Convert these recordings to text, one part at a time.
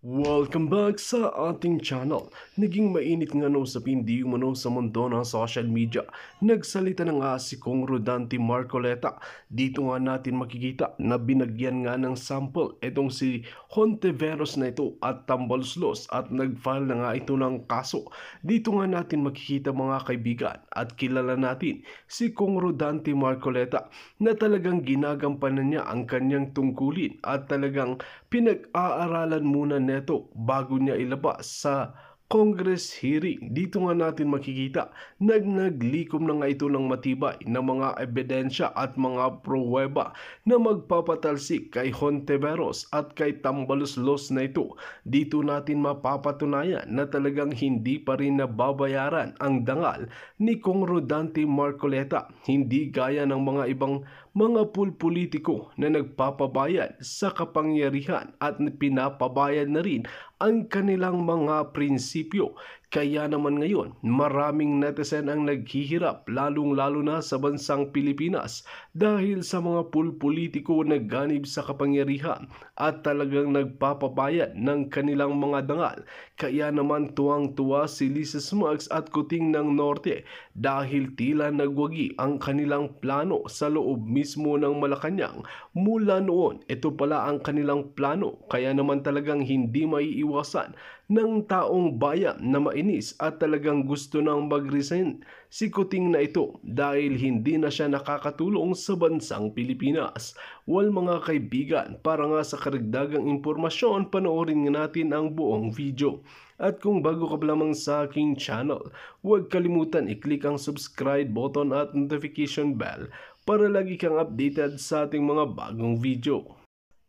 Welcome back sa ating channel. Naging mainit nga na usapin di umano sa mundo ng social media. Nagsalita na nga si Kong Rodante Marcoleta. Dito nga natin makikita na binagyan nga ng sample itong si Hontiveros na ito at Tambaloslos at nag-file na nga ito ng kaso. Dito nga natin makikita mga kaibigan at kilala natin si Kong Rodante Marcoleta na talagang ginagampanan niya ang kanyang tungkulin at talagang pinag-aaralan muna neto bago niya ilabas sa Congress hearing. Dito nga natin makikita naglikom na nga ito ng matibay na mga ebidensya at mga pruweba na magpapatalsik kay Hontiveros at kay Tambaloslos na ito. Dito natin mapapatunayan na talagang hindi pa rin nababayaran ang dangal ni Kong Rodante Marcoleta. Hindi gaya ng mga ibang mga pulpolitiko na nagpapabayad sa kapangyarihan at pinapabayad na rin ang kanilang mga prinsipyo. Kaya naman ngayon, maraming netizen ang naghihirap lalong-lalo na sa bansang Pilipinas dahil sa mga pulpolitiko na ganib sa kapangyarihan at talagang nagpapabayad ng kanilang mga dangal. Kaya naman tuwang-tuwa si Lisa Smugs at Kuting ng Norte dahil tila nagwagi ang kanilang plano sa loob mismo ng Malacanang. Mula noon, ito pala ang kanilang plano. Kaya naman talagang hindi maiiwasan ng taong bayan na mainis at talagang gusto nang mag-resign si Kuting na ito dahil hindi na siya nakakatulong sa bansang Pilipinas. Well mga kaibigan, para nga sa karagdagang impormasyon, panoorin nga natin ang buong video. At kung bago ka pa lamang sa aking channel, huwag kalimutan i-click ang subscribe button at notification bell para lagi kang updated sa ating mga bagong video.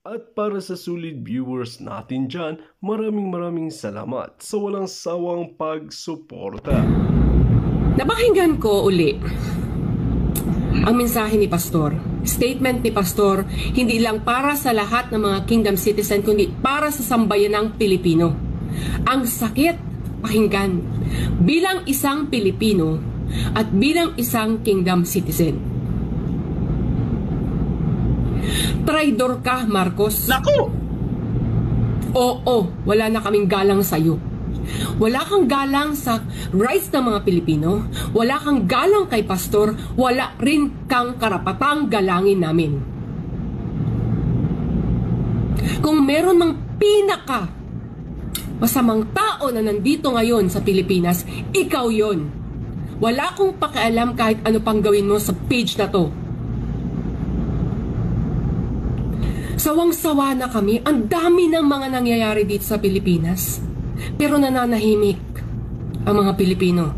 At para sa sulit viewers natin dyan, maraming salamat sa walang sawang pagsuporta. Napakinggan ko uli ang mensahe ni Pastor. Statement ni Pastor, hindi lang para sa lahat ng mga kingdom citizen, kundi para sa sambayanang Pilipino. Ang sakit pakinggan bilang isang Pilipino at bilang isang kingdom citizen. Traidor ka, Marcos. Naku! Oo, wala na kaming galang sa'yo. Wala kang galang sa rights ng mga Pilipino. Wala kang galang kay Pastor. Wala rin kang karapatang galangin namin. Kung meron mang pinaka masamang tao na nandito ngayon sa Pilipinas, ikaw yon. Wala akong pakialam kahit ano pang gawin mo sa page na to. Sawang-sawa na kami. Ang dami ng mga nangyayari dito sa Pilipinas. Pero nananahimik ang mga Pilipino.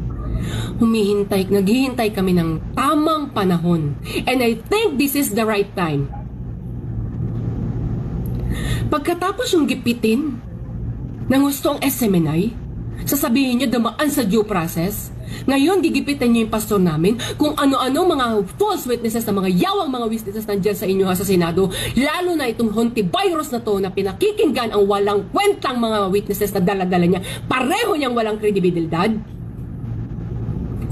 Naghihintay kami ng tamang panahon. And I think this is the right time. Pagkatapos yung gipitin ng gustong SMNI, sasabihin niyo dumaan sa due process. Ngayon, gigipitan niyo yung pastor namin kung ano-ano mga false witnesses na mga yawang mga witnesses nandyan sa inyo sa Senado, lalo na itong Hontiveros na to na pinakikinggan ang walang kwentang mga witnesses na dala-dala niya. Pareho niyang walang kredibilidad.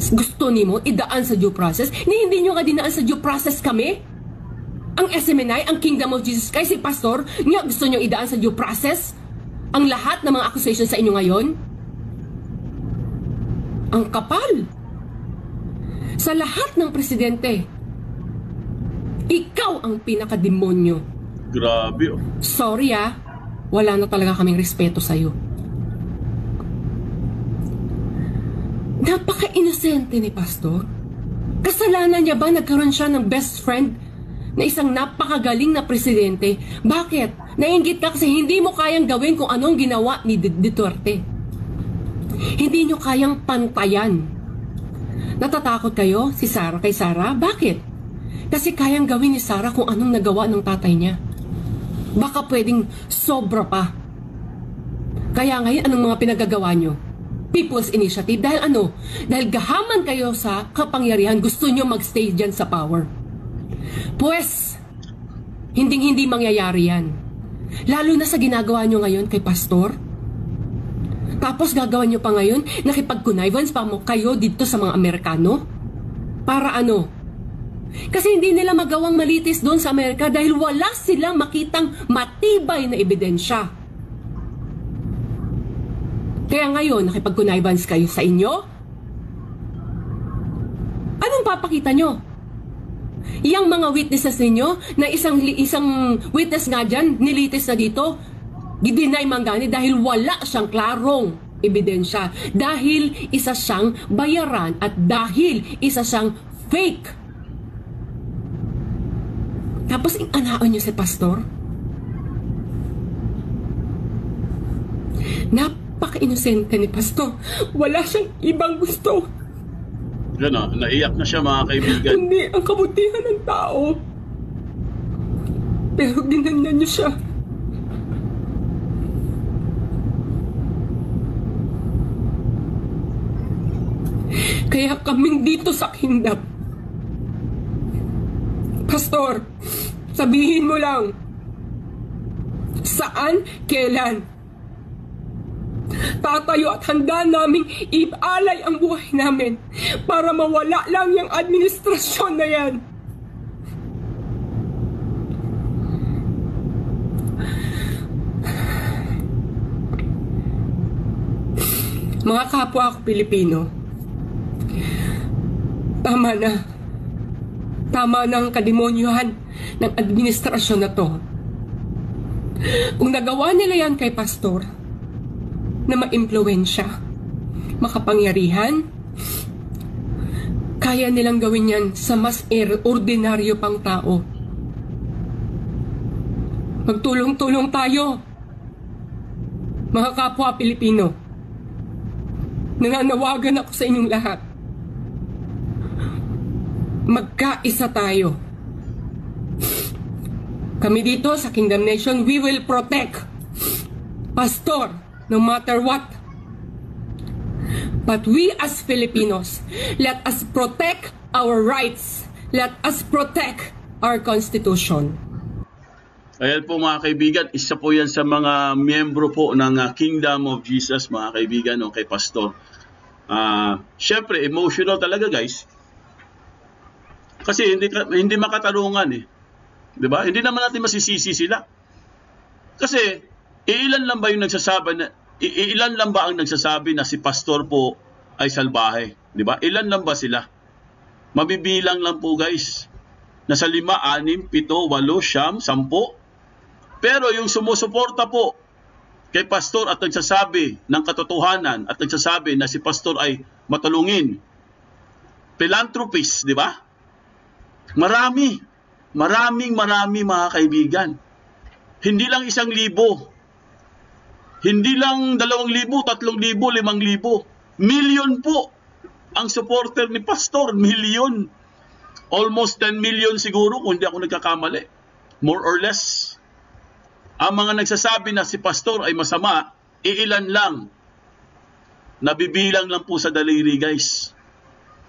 Gusto ni mo idaan sa due process? Hindi niyo nga dinaan sa due process kami? Ang SMNI, ang Kingdom of Jesus Christ, si pastor, niya gusto niyo idaan sa due process? Ang lahat ng mga accusations sa inyo ngayon? Ang kapal. Sa lahat ng presidente, ikaw ang pinakademonyo. Grabe oh. Sorry wala na talaga kaming respeto sa'yo. Napaka-inosente ni Pastor. Kasalanan niya ba nagkaroon siya ng best friend na isang napakagaling na presidente? Bakit? Nainggit ka kasi hindi mo kayang gawin kung anong ginawa ni Duterte. Hindi nyo kayang pantayan. Natatakot kayo kay Sarah? Bakit? Kasi kayang gawin ni Sarah kung anong nagawa ng tatay niya. Baka pwedeng sobra pa. Kaya ngayon, anong mga pinagagawa nyo? People's Initiative. Dahil ano? Dahil gahaman kayo sa kapangyarihan, gusto nyo magstay dyan sa power. Pues, hindi mangyayari yan. Lalo na sa ginagawa nyo ngayon kay Pastor. Tapos gagawin nyo pa ngayon, nakipag-connivance pa mo kayo dito sa mga Amerikano? Para ano? Kasi hindi nila magawang malitis doon sa Amerika dahil wala silang makitang matibay na ebidensya. Kaya ngayon, nakipag-connivance kayo sa inyo? Anong papakita nyo? Yang mga witnesses ninyo, na isang witness nga dyan, nilitis na dito, gidinay Mangani dahil wala siyang klarong ebidensya. Dahil isa siyang bayaran at dahil isa siyang fake. Tapos inanaon niyo si pastor? Napaka-inosente ni pastor. Wala siyang ibang gusto. Yan naiyak na siya mga kaibigan. Hindi ang kabutihan ng tao. Pero ginanyan niyo siya. Kaya kaming dito sa kingdom. Pastor, sabihin mo lang, saan, kailan, tatayo at handa naming ialay ang buhay namin para mawala lang yung administrasyon na yan. Mga kapwa ko Pilipino, tama na. Tama na ang kademonyuhan ng administrasyon na to. Kung nagawa nila yan kay pastor, na ma-impluwensya, makapangyarihan, kaya nilang gawin yan sa mas ordinaryo pang tao. Magtulong-tulong tayo, mga kapwa Pilipino. Nananawagan ako sa inyong lahat. Magkaisa tayo. Kami dito sa Kingdom Nation, we will protect pastor no matter what. But we as Filipinos, let us protect our rights. Let us protect our Constitution. Ayan po mga kaibigan, isa po yan sa mga miyembro po ng Kingdom of Jesus mga kaibigan, kay pastor. Syempre, emotional talaga guys. Kasi hindi makatarungan eh. 'Di ba? Hindi naman natin masisisi sila. Kasi ilan lang ba ang nagsasabi na si pastor po ay salbahe, 'di ba? Ilan lang ba sila? Mabibilang lang po guys. Nasa 5, 6, 7, 8, 9, 10. Pero yung sumusuporta po kay pastor at nagsasabi ng katotohanan at nagsasabi na si pastor ay matulungin, philanthropist, 'di ba? Maraming mga kaibigan. Hindi lang 1,000. Hindi lang 2,000, 3,000, 5,000. Million po ang supporter ni pastor. Million. Almost 10 million siguro kung hindi ako nagkakamali. More or less. Ang mga nagsasabi na si pastor ay masama, iilan lang. Nabibilang lang po sa daliri guys.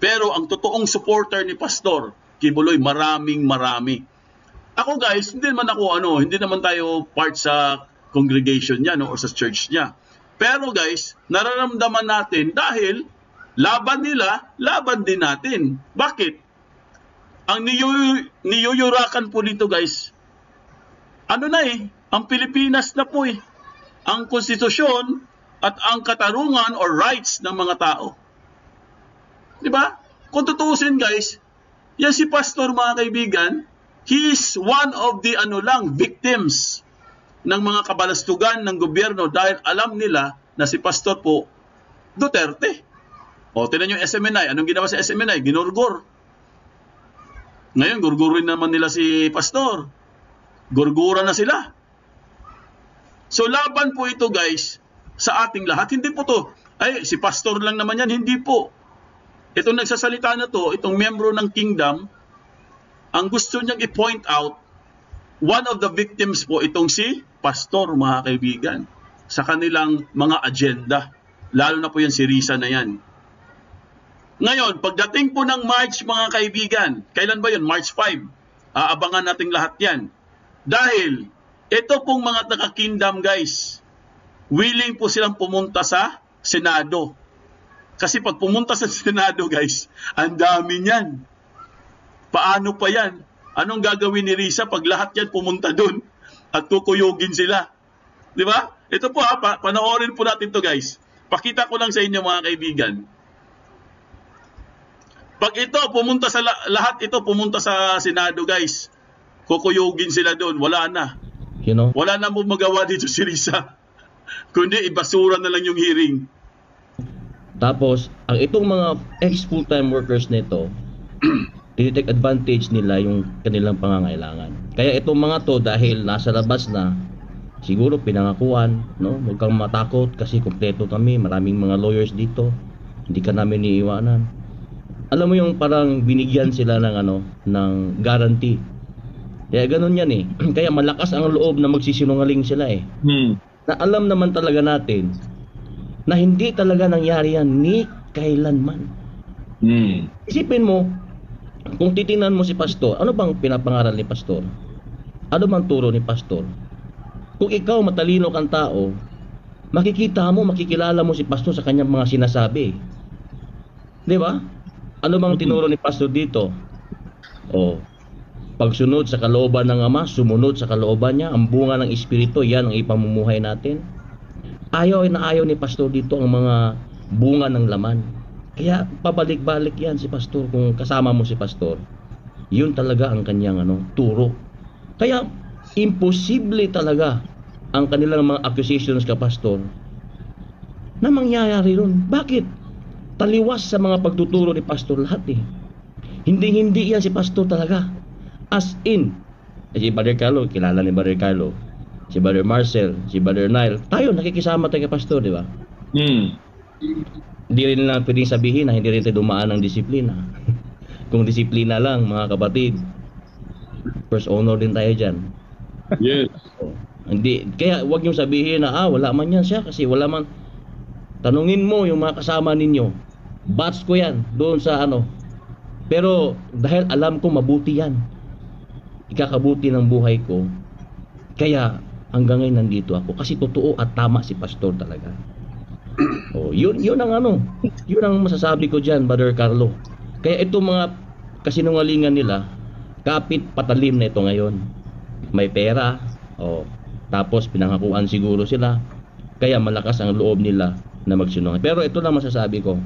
Pero ang totoong supporter ni pastor Kibuloy, marami. Ako guys, hindi naman tayo part sa congregation niya or sa church niya. Pero guys, nararamdaman natin dahil laban nila, laban din natin. Bakit? Ang niyuyurakan po dito guys, ang Pilipinas na po ang konstitusyon at ang katarungan or rights ng mga tao. Diba? Kung tutuusin guys, yan si pastor mga kaibigan, he is one of the victims ng mga kabalastugan ng gobyerno dahil alam nila na si pastor po Duterte. Tingnan nyo yung SMNI. Anong ginawa sa SMNI? Ginurgur. Ngayon, gurgurin naman nila si pastor. Gurgura na sila. So, laban po ito guys sa ating lahat. Hindi po to, si pastor lang naman yan. Hindi po. Itong nagsasalita na to, itong miyembro ng kingdom, ang gusto niyang i-point out, one of the victims po itong si pastor, mga kaibigan, sa kanilang mga agenda. Lalo na po yan si Risa na yan. Ngayon, pagdating po ng March, mga kaibigan, kailan ba yun? March 5. Aabangan nating lahat yan. Dahil, ito pong mga taga-kingdom guys, willing po silang pumunta sa Senado. Kasi pag pumunta sa Senado guys, ang dami niyan. Paano pa yan? Anong gagawin ni Risa pag lahat yan pumunta dun at kukuyugin sila? Di ba? Ito po panoorin po natin to guys. Pakita ko lang sa inyo mga kaibigan. Pag ito pumunta sa lahat ito pumunta sa Senado, guys. Kukuyugin sila doon, wala na. You know? Wala na mo magawa dito si Risa. Kundi ibasura na lang yung hearing. Tapos, ang itong mga ex-full-time workers nito, tinitake advantage nila yung kanilang pangangailangan. Kaya itong mga to, dahil nasa labas na, siguro pinangakuan, no? Huwag kang matakot kasi kumpleto kami, maraming mga lawyers dito, hindi ka namin iiwanan. Alam mo yung parang binigyan sila ng ng guarantee. Kaya ganun yan eh. Kaya malakas ang loob na magsisinungaling sila eh. Na alam naman talaga natin na hindi talaga nangyari yan ni kailanman. Isipin mo, kung titingnan mo si Pastor, ano bang pinapangaral ni Pastor? Ano bang turo ni Pastor? Kung ikaw matalino kang tao, makikita mo, makikilala mo si Pastor sa kanyang mga sinasabi. Di ba? Ano bang tinuro ni Pastor dito? Pagsunod sa kalooban ng Ama, sumunod sa kalooban niya, ang bunga ng Espiritu, yan ang ipamumuhay natin. Ayaw na ayaw ni Pastor dito ang mga bunga ng laman. Kaya pabalik-balik yan si Pastor. Kung kasama mo si Pastor, yun talaga ang kanyang turo. Kaya imposible talaga ang kanilang mga accusations ka Pastor na mangyayari ron. Bakit? Taliwas sa mga pagtuturo ni Pastor lahat eh. Hindi yan si Pastor talaga. As in, si Brother Carlo, kilala ni Brother Carlo, si Brother Marcel, si Brother Nile, tayo nakikisama tayo kay Pastor, di ba? Hindi rin lang pwedeng sabihin na hindi rin tayo dumaan ng disiplina. Kung disiplina lang, mga kapatid, first honor din tayo dyan. Yes. Hindi, kaya wag niyong sabihin na wala man yan siya kasi wala man. Tanungin mo yung mga kasama ninyo, batch ko yan doon sa Pero dahil alam ko mabuti yan, ikakabuti ng buhay ko, kaya hanggang ngayon nandito ako kasi totoo at tama si Pastor talaga. Yun ang masasabi ko diyan, Brother Carlo. Kaya itong mga kasinungalingan nila, kapit patalim na ito ngayon. May pera, tapos pinangakuan siguro sila, kaya malakas ang loob nila na magsinungaling. Pero ito lang masasabi ko,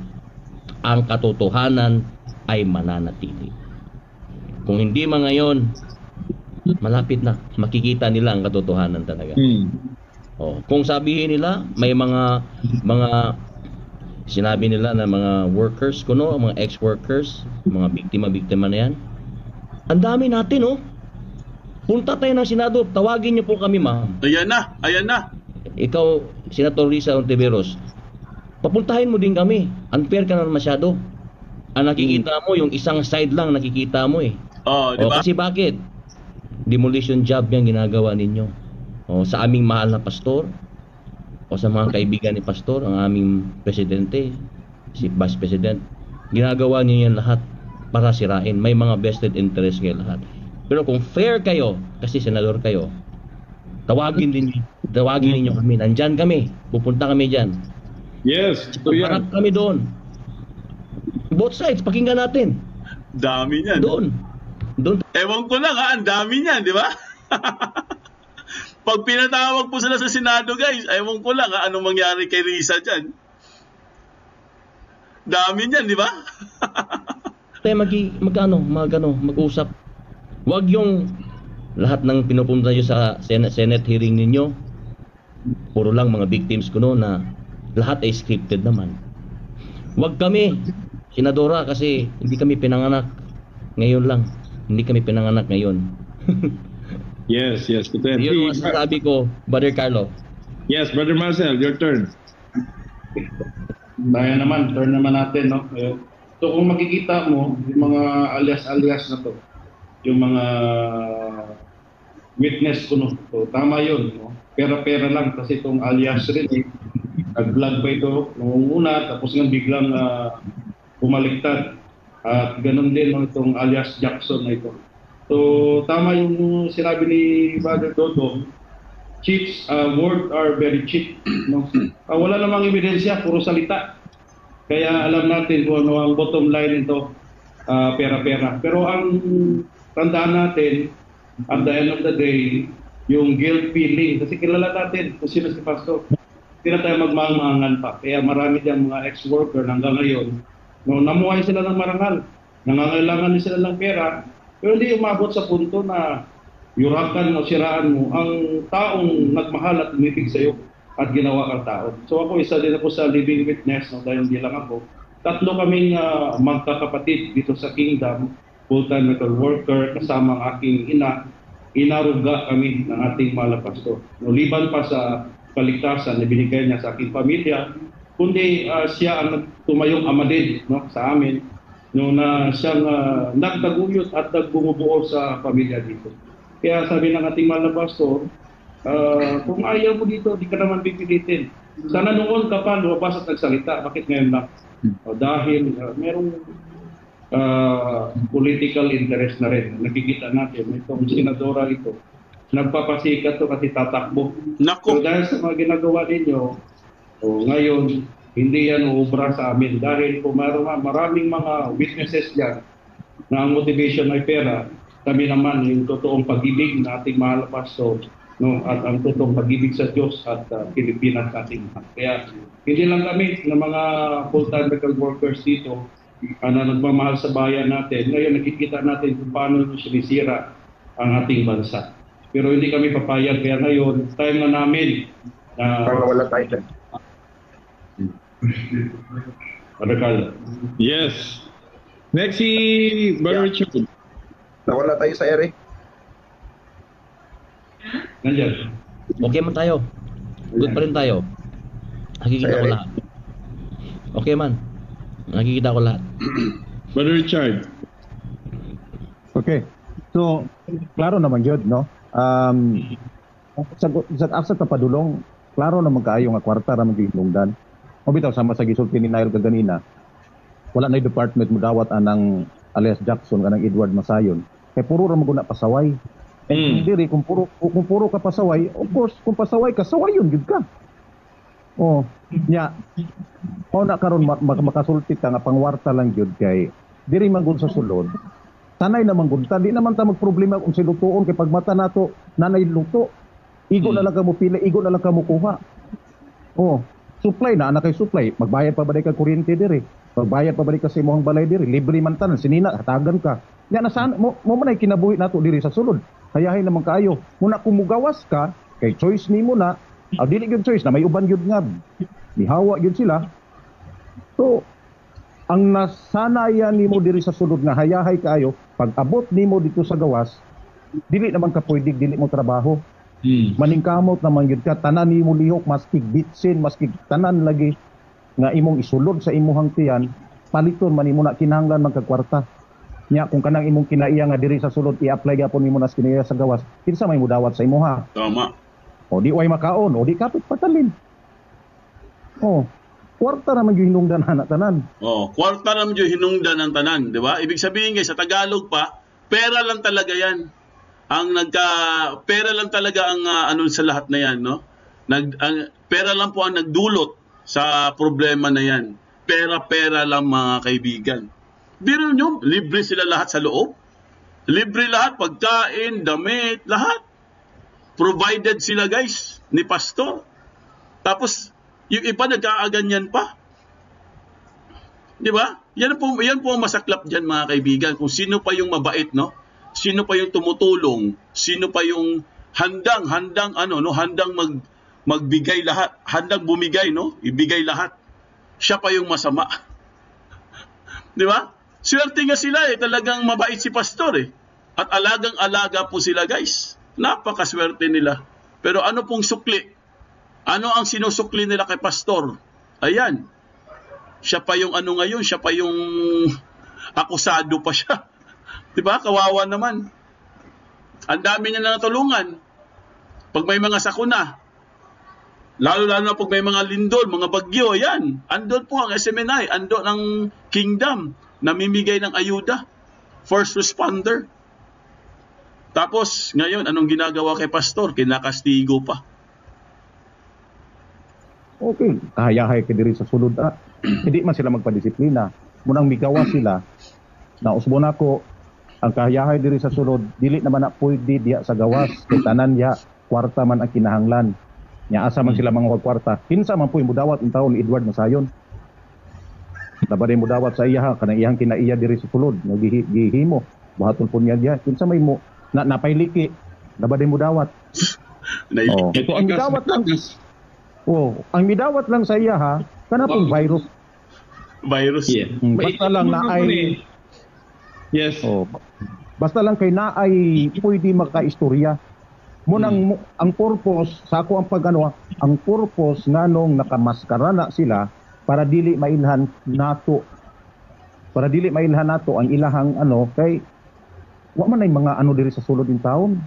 ang katotohanan ay mananatili. Kung hindi man ngayon, malapit na makikita nila ang katotohanan talaga. Kung sabihin nila may mga sinabi nila na mga workers mga ex-workers, mga biktima na yan. Ang dami natin Punta tayo ng Senado, tawagin niyo po kami, ma'am. Ayan na. Ikaw, Senator Risa Ontiveros, papuntahin mo din kami. Unfair ka na masyado. Ang nakikita mo, yung isang side lang nakikita mo eh. Diba? Kasi bakit? Demolition job yung ginagawa ninyo. Sa aming mahal na pastor, o sa mga kaibigan ni Pastor, ang aming presidente, si Vice President, ginagawa niyo yan lahat para sirain. May mga vested interest kayo lahat. Pero kung fair kayo, kasi senador kayo, tawagin ninyo kami. Nandyan kami. Pupunta kami dyan. Yes. Harap kami doon. Both sides, pakinggan natin. Dami niyan. Doon. Ewan ko lang ang dami niyan, di ba? Pag pinatawag po sila sa Senado, guys, ewan ko lang anong mangyari kay Risa dyan. Dami niyan, di ba? Tayo mag-usap. Huwag yung lahat ng pinupunta nyo sa Senate hearing ninyo, puro lang mga victims na lahat ay scripted naman. Huwag kami, Senadora, kasi hindi kami pinanganak ngayon lang. Hindi kami pinanganak ngayon. Yes. Yun ang masasabi ko, Brother Carlo. Yes, Brother Marcel, your turn. Turn naman natin, no? So kung makikita mo, yung mga alias-alias na to, yung mga witness so tama yun, no? Pera-pera lang kasi itong alias rin nag-vlog pa ito noong una, tapos nga biglang bumaliktad. At ganun din itong alias Jackson na ito. So tama yung sinabi ni Brother Dodo, cheats word are very cheap, no? Wala namang ebidensya, puro salita. Kaya alam natin kung ano ang bottom line nito, pera-pera. Pero ang tandaan natin, at the end of the day, yung guilt feeling, kasi kilala natin kung sino si Pastor. hindi na tayo magmamangan pa. Kaya marami diyang mga ex-worker hanggang ngayon, no, namuhay sila ng marangal. Nangangailangan din sila ng pera, pero hindi umabot sa punto na yurakan mo, siraan mo ang taong nagmahal at umibig sa iyo at ginawa kang tao. So ako, isa din ako sa living witness, no, dahil hindi lang ako. 3 kaming magkakapatid dito sa Kingdom, full-time metal worker, kasama ang aking ina. Inaruga kami ng ating mahal na pastor. No, liban pa sa kaligtasan na binigay niya sa aking pamilya, kundi siya ang tumayong ama din, no, sa amin, no, na siyang nagtaguyod at nagbumubuo sa pamilya dito. Kaya sabi ng ating mahal na pastor, kung ayaw mo dito, di ka naman pipilitin. Sana noon ka pa lumabas at nagsalita, bakit ngayon lang? Dahil merong political interest na rin. Nakikita natin, itong senadora ito, nagpapasikat to kasi tatakbo. So dahil sa mga ginagawa ninyo, ngayon, hindi yan uubra sa amin. Dahil kung maraming mga witnesses dyan na ang motivation ay pera, kami naman yung totoong pag-ibig na ating mahal na pastor, no, at ang totoong pag-ibig sa Diyos at Pilipinas ating mahal. Kaya hindi lang kami ng mga full-time medical workers dito na nagmamahal sa bayan natin. Ngayon nakikita natin kung paano sinisira ang ating bansa. Pero hindi kami papayag. Kaya ngayon, time na namin na wala tayo. Radikal. Yes. Next si Brother Richard. Nawala tayo sa ere. Nandiyan. Okay man tayo. Good pa rin tayo. Nakikita ko lahat. Okay man. Nakikita ko lahat. Brother Richard. Okay. So, klaro naman yun, no? Sa tapadulong, klaro naman kaayo nga kwarta naman gihinungdan. O bitaw, sama sa gisulti ni Nairo kaganina, wala na yung department mo dawat anang alias Jackson, kanang Edward Masayon. Kaya puro ra maguna pasaway. Diri, kung puro ka pasaway, of course, kung pasaway ka, saway yun, gid ka. Oh, nya. Na karon makasulti ka nga pangwarta lang gyud kay diri man gud sa sulod. Tanay naman gud ta, di naman ta magproblema kung silutuon kay pagmata nato nanay luto. Igo na lang ka mo pila, igo na lang ka mo kuha. Oh, supply na kay supply, magbayad pa ba ka kuryente diri? Magbayad pa ba ka sa imong balay diri? Libre man tanan, sinina hatagan ka. Nya na sana mo man ay kinabuhi nato diri sa sulod. Hayahay naman kaayo. Muna kung mugawas ka, kay choice nimo na. Dili gyud choice na may uban gyud nga. Mihawa gyud sila. So, ang nasanayan nimo diri sa sulod nga hayahay kaayo, pag abot nimo dito sa gawas, dili naman ka pwede, dili mo trabaho. Maningkamot naman gyud ka, tanan nimo lihok, maski bitsin, maski tanan lagi nga imong isulod sa imong tiyan, paliton man nimo na kinahanglan man kag kwarta. Nya kung kanang imong kinaiya nga diri sa sulod i-apply gyapon nimo nas kinaiya sa gawas, kinsa may mudawat sa imuha? Tama. O di way makaon, o di kapit patalin. O, kwarta naman yung hinungdan anak tanan. Kwarta naman yung hinungdan ng tanan, di ba? Ibig sabihin guys, sa Tagalog pa, pera lang talaga yan. Pera lang talaga ang ano sa lahat na yan, no? Pera lang po ang nagdulot sa problema na yan. Pera lang mga kaibigan. Biro nyo, libre sila lahat sa loob. Libre lahat, pagkain, damit, lahat. Provided sila guys, ni pastor. Tapos, yung iba nagkaaganyan pa. Di ba? Yan po ang masaklap dyan mga kaibigan. Kung sino pa yung mabait, no? Sino pa yung tumutulong? Sino pa yung handang magbigay lahat. Handang bumigay, no? Ibigay lahat. Siya pa yung masama. Di ba? Swerte nga sila talagang mabait si pastor At alagang-alaga po sila guys. Napakaswerte nila. Pero ano pong sukli? Ano ang sinusukli nila kay pastor? Ayan. Siya pa yung ano ngayon, siya pa yung akusado pa siya. 'Di ba? Kawawa naman. Ang dami niya na natulungan. Pag may mga sakuna, lalo na pag may mga lindol, mga bagyo, ayan. Andun po ang SMNI, andun ang Kingdom, namimigay ng ayuda. First responder. Tapos, ngayon, anong ginagawa kay pastor? Kinakastigo pa. Okay, kahayahay ka diri sa sulod. Hindi man sila magpadisiplina. Munang migawa sila, na usbon ako, ang kahayahay diri sa sulod, dili naman na pwede diya sa gawas, kay tanan ya, kwarta man ang kinahanglan. Nya asa man sila mga kwarta. Kinsa man po mudawat ang taon ni Edward Masayon. Dapat mo dawat sa iya kanang iyang kinaiya diri sa sulod nga gihimo. Buhaton po niya diya. Kinsa may mo napayliki. Dapat mo dawat. Oh, ito ang midawat lang. Oh, ang midawat lang sa iya kana pong virus. Virus. Yeah. Basta lang na ay Yes. oh, basta lang kay na ay pwede makaistorya. Munang ang purpose sa ako ang pagano, ang purpose nganong nakamaskara na sila para dili mailhan nato. Para dili mailhan nato ang ilahang ano kay wa man ay mga ano diri sa sulod in taon.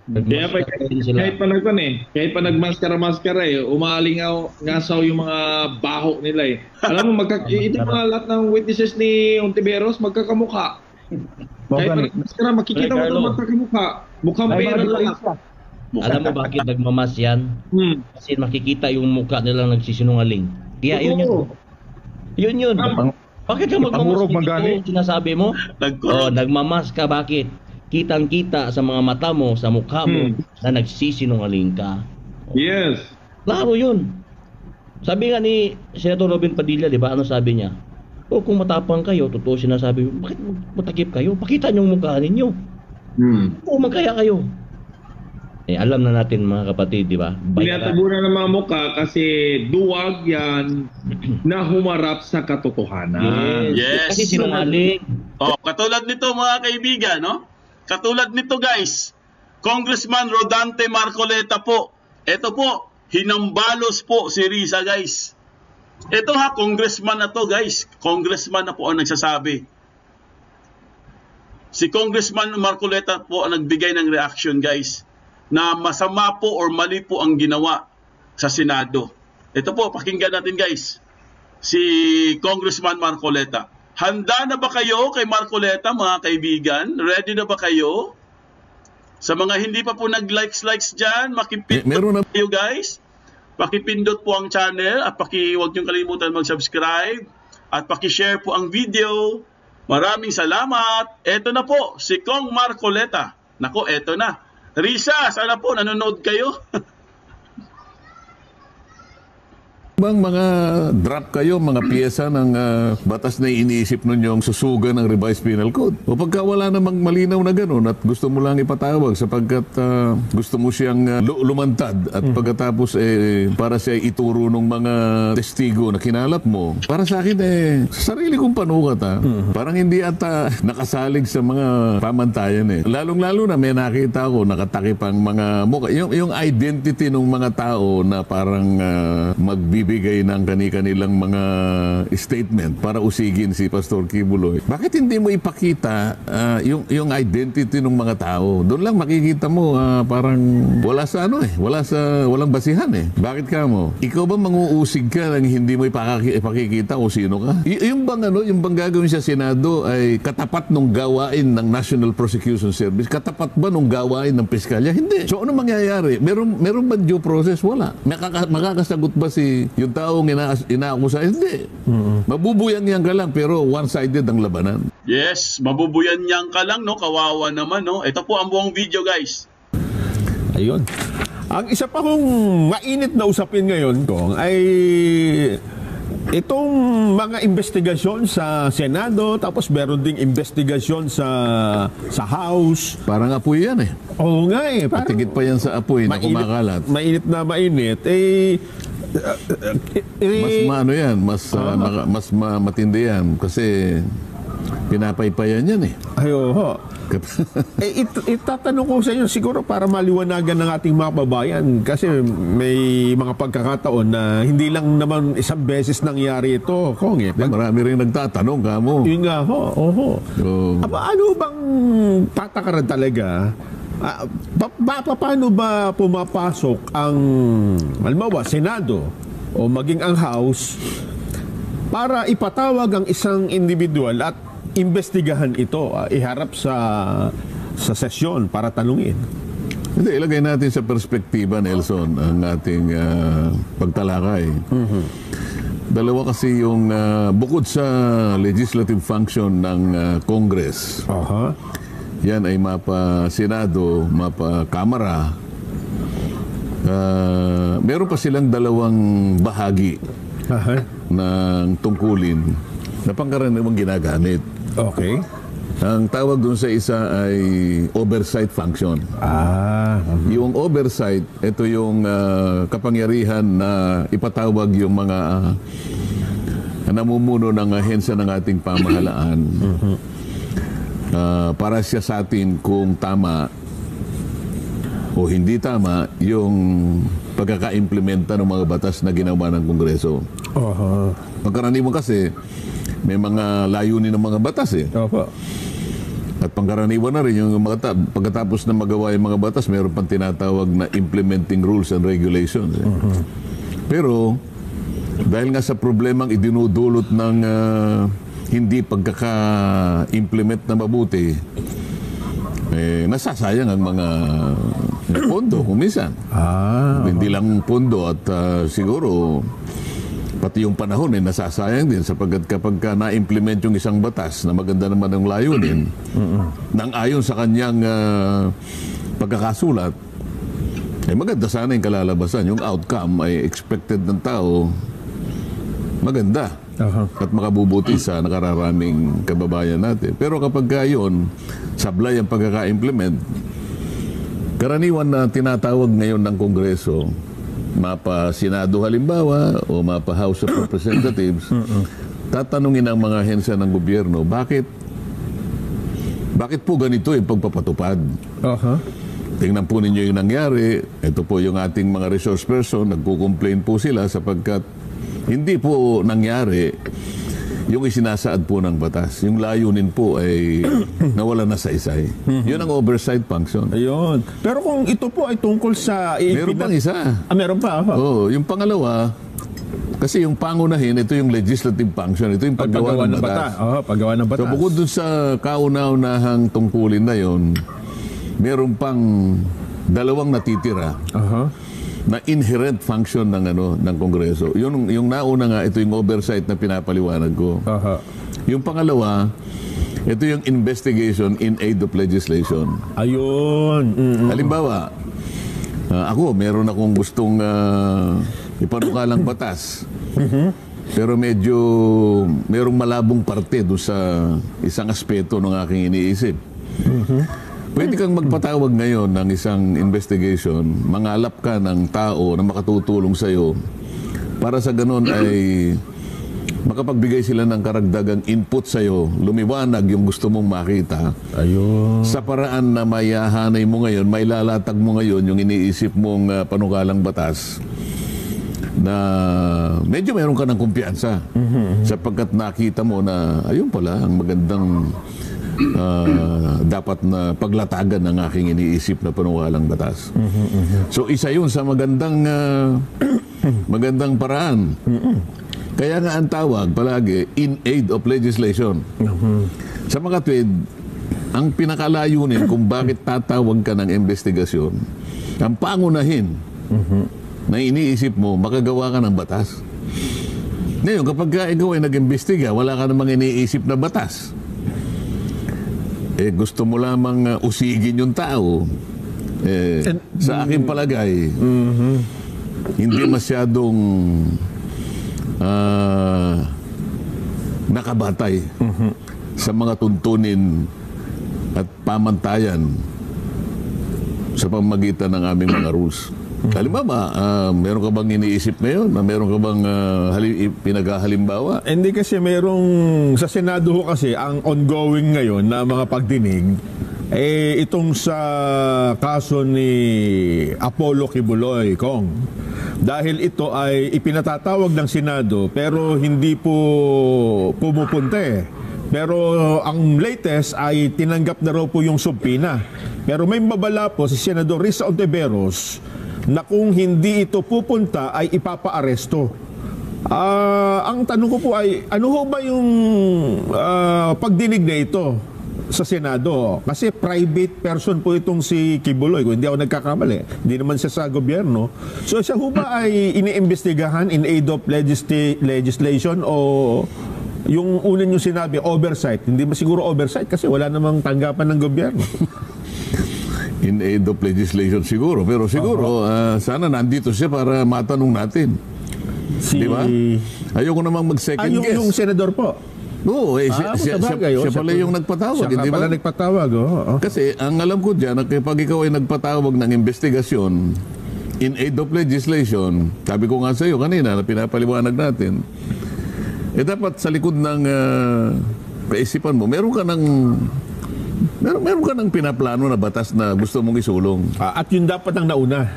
Kaya pa, kahit pa nagmaskara-maskara umalingaw ngasaw yung mga baho nila Alam mo, ito mga lahat ng witnesses ni Ontiveros magkakamukha. Kahit pa nagmaskara, makikita mo ito magkakamukha. Mukhang pera lang. Alam mo bakit nagmamas yan? Kasi makikita yung mukha nilang nagsisinungaling. Kaya yun. Bakit ka magmamas? Ito sinasabi mo? Nagmamas ka, bakit? Kitang-kita sa mga mata mo, sa mukha mo, na nagsisinungaling ka. Yes. Klaro yun. Sabi nga ni Senator Robin Padilla, di ba? Ano sabi niya? Kung matapang kayo, totoo sinasabi, bakit matakip kayo? Pakita niyo yung mukha ninyo. Kung magkaya kayo. Alam na natin mga kapatid, di ba? Pinatabunan ng mga mukha kasi duwag yan na humarap sa katotohanan. Yes. Kasi sinungaling. Katulad nito mga kaibigan, no? Katulad nito guys, Congressman Rodante Marcoleta po. Ito po, hinambalos po si Risa guys. Ito congressman na to guys. Congressman na po ang nagsasabi. Si Congressman Marcoleta po ang nagbigay ng reaction guys na masama po or mali po ang ginawa sa Senado. Ito po, pakinggan natin guys. Si Congressman Marcoleta. Handa na ba kayo kay Marcoleta mga kaibigan? Ready na ba kayo? Sa mga hindi pa po nag-likes dyan, makipindot kayo guys. Pakipindot po ang channel at huwag niyong kalimutan mag-subscribe at pakishare po ang video. Maraming salamat. Eto na po, si Kong Marcoleta. Nako, eto na. Risa, sana po nanonood kayo. Bang mga draft kayo, mga piyesa ng batas na iniisip ninyong susugan ng revised penal code? O pagka wala namang malinaw na gano'n at gusto mo lang ipatawag sapagkat gusto mo siyang lumantad at pagkatapos para siya ituro ng mga testigo na kinalap mo, para sa akin sa sarili kong panukat parang hindi ata nakasalig sa mga pamantayan Lalong-lalo na may nakita ko nakatakip ang mga mukha. Yung identity ng mga tao na parang magbibigay ng kanilang mga statement para usigin si Pastor Kibuloy. Bakit hindi mo ipakita yung identity ng mga tao? Doon lang makikita mo parang wala sa walang basihan Bakit ka mo? Ikaw ba manguusig ka nang hindi mo ipakikita kung sino ka? Yung bang gagawin sa Senado ay katapat nung gawain ng National Prosecution Service? Katapat ba nung gawain ng Piskalya? Hindi. So ano mangyayari? Meron ba due process? Wala. Makakasagot ba yung taong inaakusa? Hindi. Mabubuyang-yang ka lang pero one-sided ang labanan. Yes, mabubuyang-yang ka lang, no? Kawawa naman, no? Ito po ang buong video, guys. Ayun. Ang isa pa kong mainit na usapin ngayon, Kong, ay itong mga investigasyon sa Senado, tapos meron ding investigasyon sa House. Parang apoy yan Oo nga Patigit pa yan sa apoy na kumakalat. Mainit na mainit. Mas matindi yan kasi pinapaypayan yan Ay, oho. Itatanong ko sa inyo siguro para maliwanagan ng ating mga babayan kasi may mga pagkakataon na hindi lang naman isang beses nangyari ito, Kong Marami rin nagtatanong ka mo. Yun nga ho. Ano bang patakaran talaga? Paano ba pumapasok ang halimbawa Senado o maging ang House para ipatawag ang isang individual at imbestigahan ito, iharap sa sesyon para tanungin? Hindi, ilagay natin sa perspektiba, Nelson, ang ating pagtalakay. Dalawa kasi yung bukod sa legislative function ng Congress. Yan ay mapa Senado, mapa Kamara. meron pa silang dalawang bahagi ng tungkulin na pangkaraniwang ginagamit. Okay. Ang tawag dun sa isa ay oversight function. Yung oversight, ito yung kapangyarihan na ipatawag yung mga namumuno ng ahensya ng ating pamahalaan para siya sa atin kung tama o hindi tama yung pagkaka-implementa ng mga batas na ginawa ng Kongreso. Pagkaraniwan kasi, may mga layunin ng mga batas eh. At pangkaraniwan na rin yung pagkatapos na magawa yung mga batas, mayroon pang tinatawag na implementing rules and regulations. Pero, dahil nga sa problemang idinudulot ng hindi pagkaka-implement na mabuti, nasasayang ang mga pondo kung minsan. Hindi lang pondo at siguro pati yung panahon nasasayang din sapagkat kapag na-implement yung isang batas na maganda naman ang layunin nang ayon sa kanyang pagkakasulat, maganda sana yung kalalabasan. Yung outcome ay expected ng tao maganda at makabubuti sa nakararaming kababayan natin. Pero kapag yun, sablay ang pagkaka-implement, karaniwan na tinatawag ngayon ng Kongreso, mapa Senado halimbawa o mapa House of Representatives, tatanungin ang mga ahensya ng gobyerno, bakit po ganito yung pagpapatupad? Tingnan po ninyo yung nangyari. Ito po yung ating mga resource person, nagko-complain po sila sapagkat hindi po nangyari yung isinasaad po ng batas. Yung layunin po ay nawala na sa isay. Yun ang oversight function. Ayun. Pero kung ito po ay tungkol sa... Meron pang isa. Meron pa. Yung pangalawa, kasi yung pangunahin, ito yung legislative function. Ito yung paggawa ng batas. Paggawa ng batas. So bukod dun sa kauna-unahang tungkulin na yon, meron pang dalawang natitira na inherent function ng Kongreso. Yung nauna nga, ito yung oversight na pinapaliwanag ko. Yung pangalawa, ito yung investigation in aid of legislation. Ayun. Halimbawa, ako, meron akong gustong ipanukalang batas. Pero medyo merong malabong parte doon sa isang aspeto ng aking iniisip. Pwede kang magpatawag ngayon ng isang investigation, mangalap ka ng tao na makatutulong sa iyo para sa ganun ay makapagbigay sila ng karagdagang input sa iyo, lumiwanag yung gusto mong makita. Sa paraan na mayahanay mo ngayon, may lalatag mo ngayon yung iniisip mong panukalang batas na medyo mayroon ka ng kumpiyansa sapagkat nakita mo na ayun pala ang magandang dapat na paglatagan ng aking iniisip na panukalang batas. So isa yun sa magandang paraan. Kaya nga ang tawag palagi in aid of legislation. Sa mga tweed, ang pinakalayunin kung bakit tatawag ka ng investigasyon, ang pangunahin na iniisip mo, makagawa ka ng batas. Ngayon, kapag ikaw ay nag-imbestiga, wala ka namang iniisip na batas. Gusto mo lamang usigin yung tao. Sa aking palagay, hindi masyadong nakabatay sa mga tuntunin at pamantayan sa pamamagitan ng aming mga rules. Halimbawa, meron ka bang iniisip ngayon? Meron ka bang pinaghahalimbawa? Hindi kasi merong, sa Senado ho kasi, ang ongoing ngayon na mga pagdinig, itong sa kaso ni Apollo Kibuloy, Kong. Dahil ito ay ipinatatawag ng Senado, pero hindi po pumupunta Pero ang latest ay tinanggap na raw po yung subpina. Pero may babala po si Senador Risa Ontiveros na kung hindi ito pupunta ay ipapaaresto. Ang tanong ko po ay, ano ho ba yung pagdinig na ito sa Senado? Kasi private person po itong si Kibuloy, kung hindi ako nagkakamali. Hindi naman siya sa gobyerno. So siya ho ba ay iniimbestigahan in aid of legislation o yung una nyo sinabi, oversight? Hindi ba siguro oversight kasi wala namang tanggapan ng gobyerno? in aid of legislation siguro. Pero siguro, sana nandito siya para matanong natin. Di ba? Ayoko namang mag-second guess. Yung senador po? Oo, siya pala yung nagpatawag. Siya pala nagpatawag. Kasi ang alam ko dyan, kapag ikaw ay nagpatawag ng investigasyon in aid of legislation, sabi ko nga sa iyo kanina na pinapaliwanag natin, dapat sa likod ng kaisipan mo, meron ka ng pinaplano na batas na gusto mong isulong. At yun dapat ang nauna.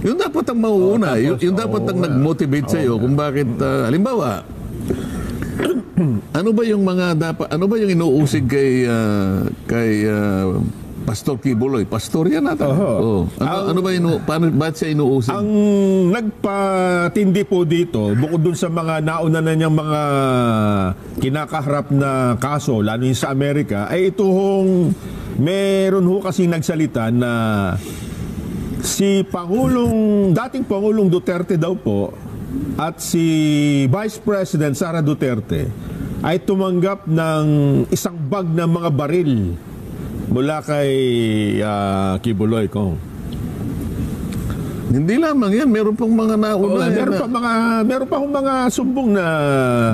Yun dapat ang mauuna. Yun dapat ang nag-motivate sa iyo kung bakit, halimbawa, ano ba yung inuusig kay Pastor Kibuloy? Pastor yan natin. Ano ba bakit siya inuusig? Ang nagpatindi po dito, bukod dun sa mga nauna na niyang mga kinakaharap na kaso, lalo yung sa Amerika, ay ito meron kasing nagsalita na si dating Pangulong Duterte daw po at si Vice President Sara Duterte ay tumanggap ng isang bag ng mga baril mula kay Kibuloy Kong. Hindi lamang yan, meron pang mga nauna. Meron pa mga sumbong na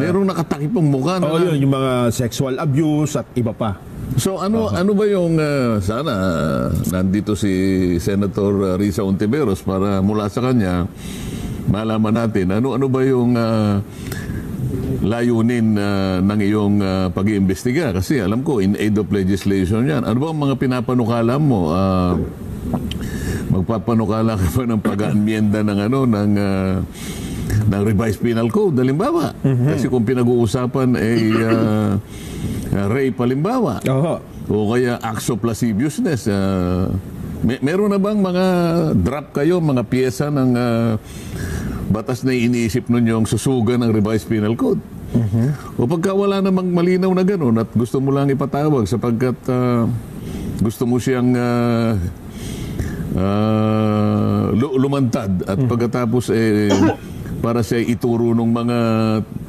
merong nakatakipong mukha na. Yung mga sexual abuse at iba pa. So ano ba yung sana nandito si Senator Risa Hontiveros para mula sa kanya malaman natin ano ba yung layunin ng iyong pag-iimbestiga, kasi alam ko in aid of legislation yan. Ano ba ang mga pinapanukala mo? Magpapanukala ka pa ng pag-aamyenda ng revised penal code, halimbawa. Kasi kung pinag-uusapan ay rape, halimbawa. O kaya acts of lasciviousness. Meron na bang mga draft kayo, mga piyesa ng batas na iniisip nun yung susugan ng revised penal code? O pagka wala namang malinaw na gano'n at gusto mo lang ipatawag sapagkat gusto mo siyang lumantad at pagkatapos para siya ituro ng mga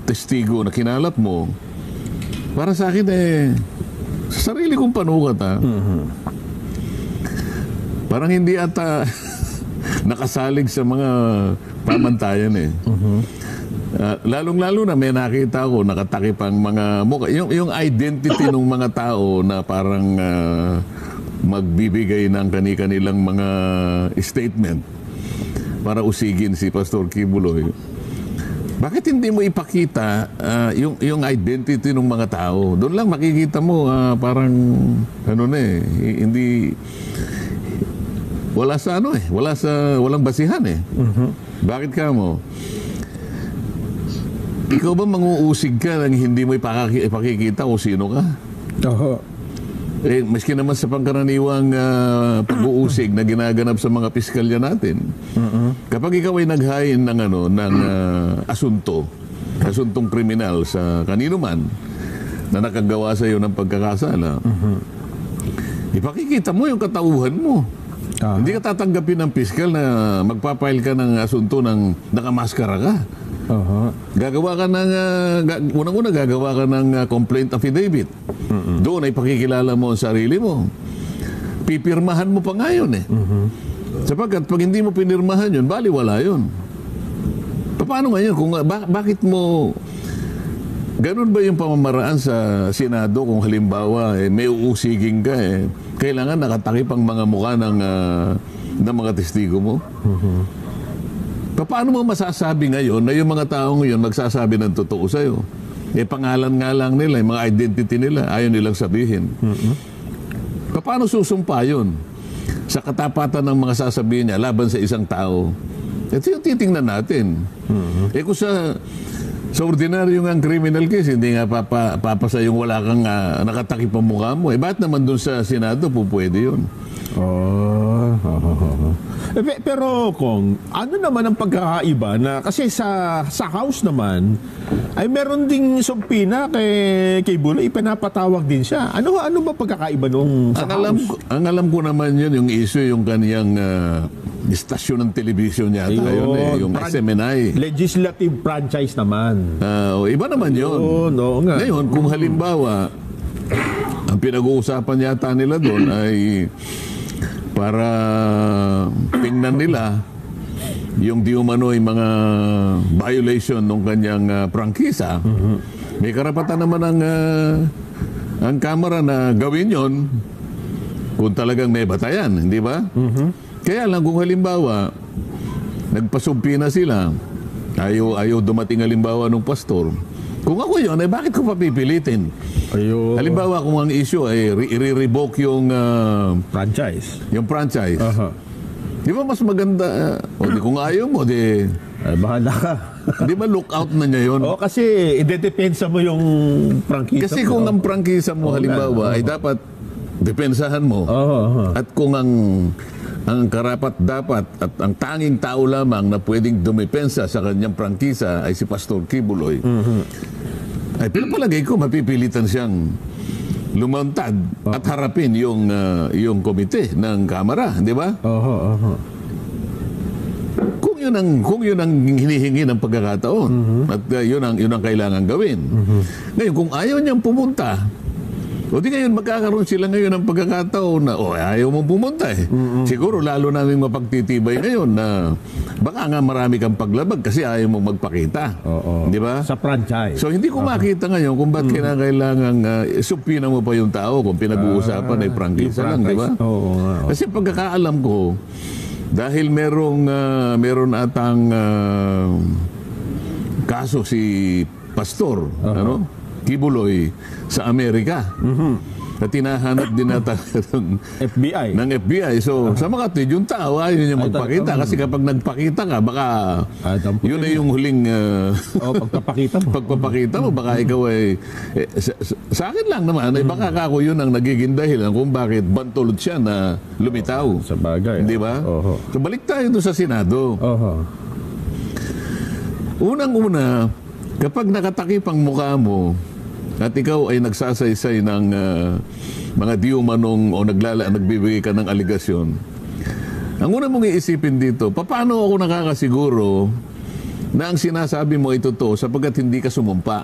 testigo na kinalap mo, para sa akin sa sarili kong panukat parang hindi ata nakasalig sa mga pamantayan lalong-lalo na may nakita ko nakatakip ang mga mukha, yung identity ng mga tao na parang magbibigay ng kanilang mga statement para usigin si Pastor Kibuloy. Bakit hindi mo ipakita yung identity ng mga tao? Doon lang makikita mo parang hindi walang basihan Bakit ka mo? Ikaw ba manguusig ka nang hindi mo ipakikita kung sino ka? Maski naman sa pangkaraniwang pag-uusig na ginaganap sa mga piskalya natin. Kapag ikaw ay naghain ng asuntong kriminal sa kanino man na nakagawa sa iyo ng pagkakasala, ipakikita mo yung katauhan mo. Hindi ka tatanggapin ng piskal na magpapail ka ng asunto ng nakamaskara ka. Gagawa ka ng unang-una gagawa ka ng complaint affidavit. Doon ay pakikilala mo ang sarili mo. Pipirmahan mo pa ngayon sapagkat pag hindi mo pinirmahan yun, baliwala yun. Paano ngayon kung bakit mo ganun ba yung pamamaraan sa Senado kung halimbawa may uusigin ka kailangan nakatakip ang mga mukha ng mga testigo mo? Paano mo masasabi ngayon na yung mga tao ngayon magsasabi ng totoo sa'yo? Pangalan nga lang nila, yung mga identity nila, ayaw nilang sabihin. Paano susumpa yun? Sa katapatan ng mga sasabihin niya laban sa isang tao. Ito yung titingnan natin. Kung sa ordinaryo ng criminal case, hindi nga papasa yung wala kang nakatakip ang mukha mo. Bakit naman dun sa Senado po pwede yun? Pero kung ano naman ang pagkakaiba na kasi sa House naman ay meron ding sumpina kay Buloy, ipinapatawag din siya. Ano ba pagkakaiba nung sa House? Ang alam ko naman yun, yung issue, yung kaniyang istasyon ng television yata yung SMNI. Legislative franchise naman. Iba naman yun. Ngayon, kung halimbawa ang pinag-uusapan yata nila doon ay para tingnan nila yung di umano'y mga violation ng kanyang prangkisa. May karapatan naman ang Kamara na gawin yon kung talagang may batayan, hindi ba? Kaya lang kung halimbawa nagpasumpi na sila, ayaw dumating halimbawa ng pastor, kung ako yun, bakit ko papipilitin? Halimbawa kung ang issue ay i-revoke yung franchise. Yung franchise. Di ba mas maganda, kung ayaw mo, bahala ka. Di ba look out na niya yun? Kasi idedepensa mo yung prangkisa mo. Kasi kung ang prangkisa mo halimbawa ay dapat depensahan mo. At kung ang karapat dapat at ang tanging tao lamang na pwedeng dumepensa sa kanyang prangkisa ay si Pastor Kibuloy, ay pinapalagay ko mapipilitan siyang lumantad at harapin yung komite ng Kamara, di ba? Kung yun ang hinihingi ng pagkakataon at yun ang kailangan gawin. Ngayon, kung ayaw niyang pumunta, o di ngayon magkakaroon sila ngayon ng pagkakataon na ayaw mong pumunta eh. Siguro lalo namin mapagtitibay ngayon na baka nga marami kang paglabag kasi ayaw mong magpakita. Di ba? Sa franchise. So hindi ko makita ngayon kung ba't kinakailangan supina mo pa yung tao kung pinag-uusapan ay prangkisa lang, di ba? Kasi pagkakaalam ko, dahil meron atang kaso si Pastor, Kibuloy sa Amerika. Na tinahanap din natin ng FBI. So, sa mga tuwid, yung tao ayaw niya magpakita. Kasi kapag nagpakita ka, baka yun ay yung huling pagpapakita mo. Baka ikaw ay... sa akin lang naman, ay baka ako yun ang nagiging dahilan kung bakit bantulot siya na lumitaw. Sa bagay. Di ba? So, balik tayo doon sa Senado. Unang-una, kapag nakatakip ang mukha mo, at ikaw ay nagsasaysay ng mga di umanong o nagbibigay ka ng aligasyon, ang una mong iisipin dito, paano ako nakakasiguro na ang sinasabi mo ay totoo sapagkat hindi ka sumumpa?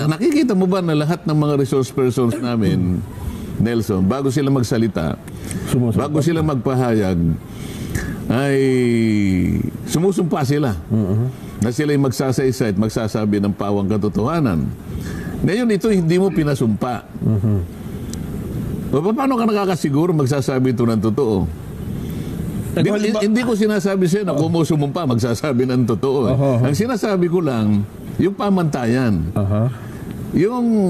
Nakikita mo ba na lahat ng mga resource persons namin, Nelson, bago sila magsalita, bago sila magpahayag, ay sumusumpa sila na sila'y magsasaysay at magsasabi ng pawang katotohanan. Ngayon, ito hindi mo pinasumpa. Paano ka nakakasiguro magsasabi ito ng totoo? Hindi ko sinasabi sa'yo na kung mo sumumpa, magsasabi ng totoo. Ang sinasabi ko lang, yung pamantayan. Yung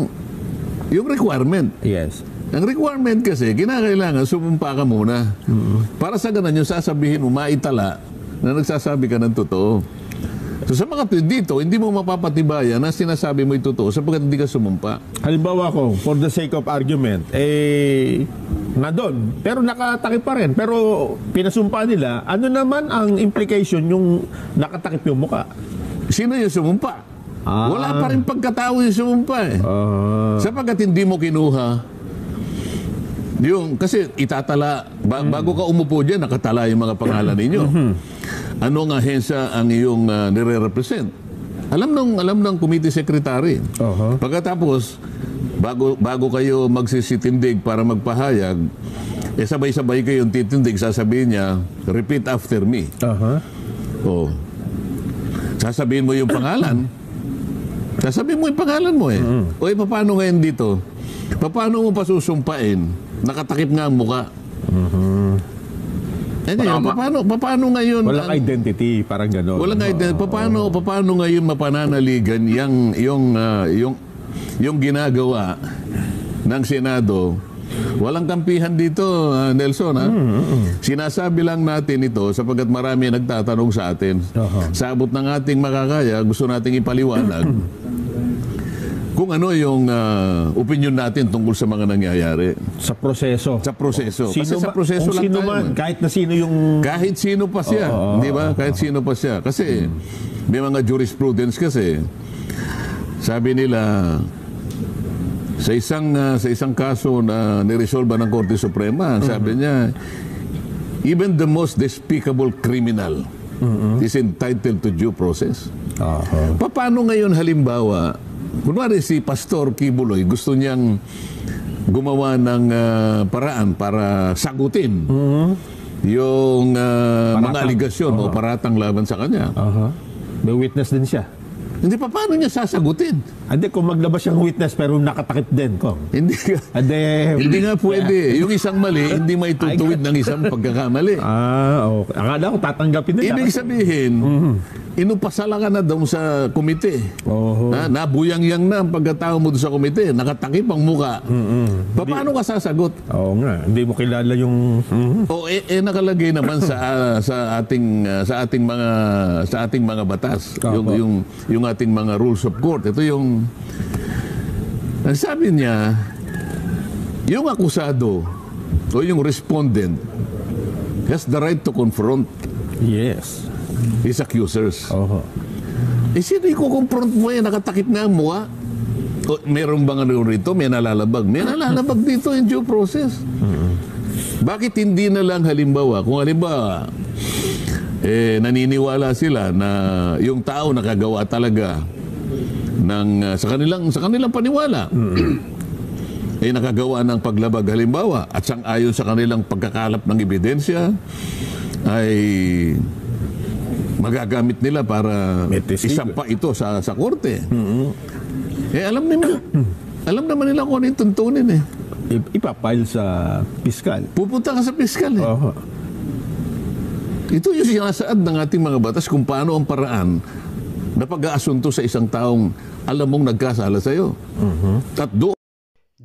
requirement. Yes. Ang requirement kasi, kinakailangan sumumpa ka muna. Para sa ganun, yung sasabihin mo, maitala na nagsasabi ka ng totoo. So sa mga dito, hindi mo mapapatibayan na sinasabi mo ito totoo sapagkat hindi ka sumumpa. Halimbawa ko, for the sake of argument, na doon, pero nakatakip pa rin. Pero pinasumpa nila, ano naman ang implication yung nakatakip yung muka? Sino yung sumumpa? Wala pa rin pagkatao yung sumumpa eh. Sapagkat hindi mo kinuha kasi itatala, bago ka umupo dyan, nakatala yung mga pangalan ninyo. Anong ahensya ang iyong nire-represent? Alam ng committee secretary. Pagkatapos, bago kayo magsisitindig para magpahayag, sabay-sabay kayong titindig, sasabihin niya, repeat after me. Sasabihin mo yung pangalan. Sasabihin mo yung pangalan mo eh. Paano ngayon dito? Paano mo pasusumpain? Nakatakip nga ang muka. Paano ngayon? Walang identity, parang gano'n. Walang identity. Paano ngayon mapananaligan yung ginagawa ng Senado? Walang kampihan dito, Nelson. Sinasabi lang natin ito sapagkat marami nagtatanong sa atin. Sa abot ng ating makakaya, gusto nating ipaliwanag kung ano yung opinion natin tungkol sa mga nangyayari. Sa proseso. Sa proseso. Kasi sa kung proseso lang sino tayo. Man, kahit na sino yung... Kahit sino pa siya. Di ba? Kahit sino pa siya. Kasi may mga jurisprudence kasi. Sabi nila, sa isang kaso na niresolba ng Korte Suprema, sabi niya, even the most despicable criminal is entitled to due process. Paano ngayon halimbawa, kunwari si Pastor Kibuloy, gusto niyang gumawa ng paraan para sagutin yung mga aligasyon o paratang laban sa kanya. May witness din siya. Hindi pa, paano niya sasagutin? Hindi, kung maglabas siyang witness pero nakatakip din, Kong. Hindi hindi nga pwede. Yung isang mali, hindi maitutuwid ng isang pagkakamali. Okay. Akala ko tatanggapin nila. Ibig sabihin, inupasala ka na doon sa komite. Nabuyang-yang na ang pagkatao mo doon sa komite. Nakatakip ang muka. Paano ka sasagot? Oo nga, hindi mo kilala yung... Nakalagay naman sa ating mga batas. Yung ating mga rules of court. Ito yung sabi niya, yung akusado o yung respondent has the right to confront his accusers. Sino i-confront mo nakatakip na ang mukha? Meron bang ano rito? May nalalabag. May nalalabag dito in due process. Bakit hindi na lang halimbawa, kung halimbawa naniniwala sila na yung tao nakagawa talaga ng sa kanilang paniwala nakagawa ng paglabag halimbawa at sang-ayon sa kanilang pagkakalap ng ebidensya ay magagamit nila para isampa ito sa korte. Alam naman nila kung ano yung tuntunin Ipapile sa piskal. Pupunta ka sa piskal Ito yung sinasaad ng ating mga batas kung paano ang paraan na pag-aasunto sa isang taong alam mong nagkasala sa'yo. At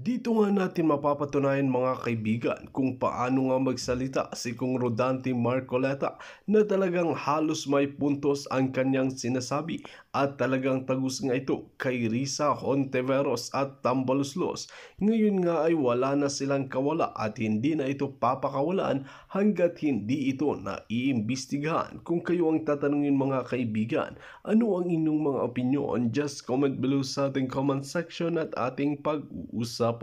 Dito nga natin mapapatunayan mga kaibigan kung paano nga magsalita si Kong Rodante Marcoleta na talagang halos may puntos ang kanyang sinasabi at talagang tagus nga ito kay Risa Hontiveros at Tambaluslos. Ngayon nga ay wala na silang kawala at hindi na ito papakawalaan hanggat hindi ito naiimbestigahan. Kung kayo ang tatanungin mga kaibigan, ano ang inyong mga opinion? Just comment below sa ating comment section at ating pag-uusapan.